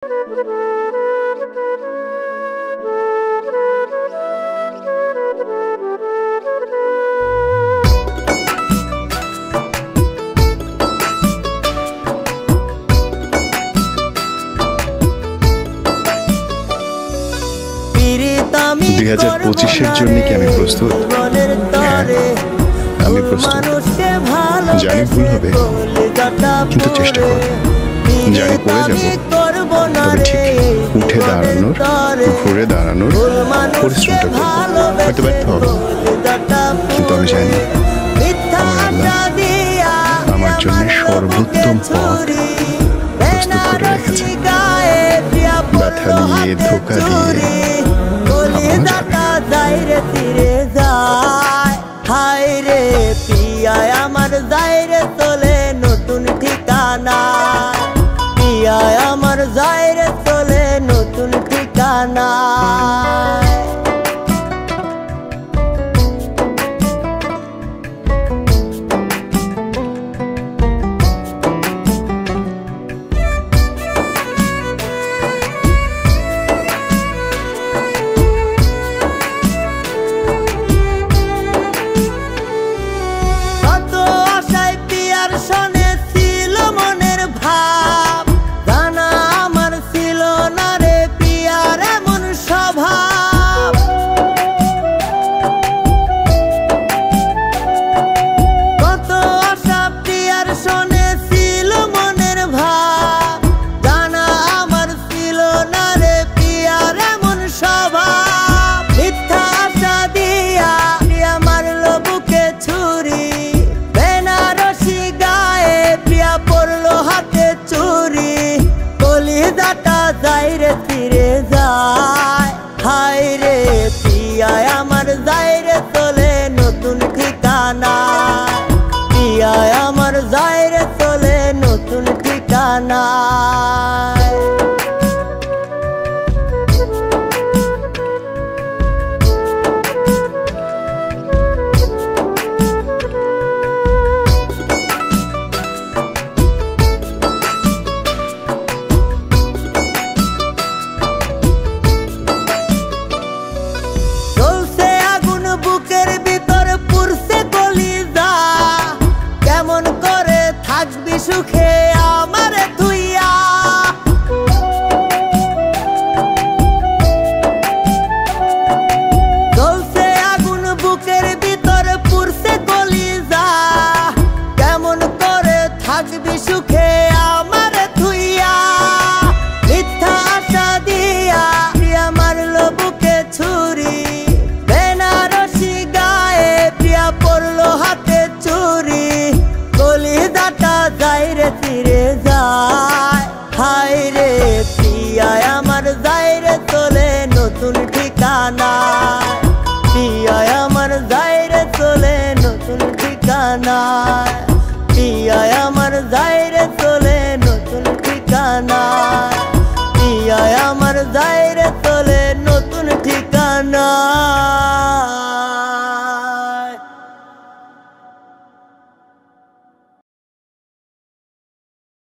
2025-এর জন্য কি আমি প্রস্তুত? হ্যাঁ, আমি প্রস্তুত। জানি ভুল হবে, কিন্তু চেষ্টা করব। জানি পড়ে যাব, তবে ঠিক উঠে দাঁড়ানোর, ঘুরে দাঁড়ানোর পরিশ্রমটা করব। হয়তো ব্যর্থ হব, কিন্তু আমি জানি আমার আল্লাহ আমার জন্য সর্বোত্তম পথ প্রস্তুত করে রেখেছে। ব্যথা দিয়ে, ধোঁকা দিয়ে আমার যাইরে চলে নতুন ঠিকানা, পিয়ায় আমার যাইরে চলে নতুন ঠিকানা। যাইরে ফিরে যায়, হায় রে পিয়ায় আমার যাইরে চলে নতুন ঠিকানা, পিয়ায় আমার যাইরে চলে নতুন ঠিকানা। সুখে আমার তুইয়া জ্বলছে আগুন বুকের ভিতর পুরছে কলিজা, কেমন করে থাকবি সুখে আমার তুইয়া। মিথ্যা আশা দিয়া প্রিয়া মারলো বুকে ছুরি, বেনারসি গায়ে প্রিয়া পড়লো হাতে চুরি, কলিজাটা যাইরে ফিরে যায়, হায় রে পিয়ায় আমার যাইরে চলে নতুন ঠিকানা, পিয়ায় আমার যাইরে চলে নতুন ঠিকানা, পিয়ায় আমার যাইরে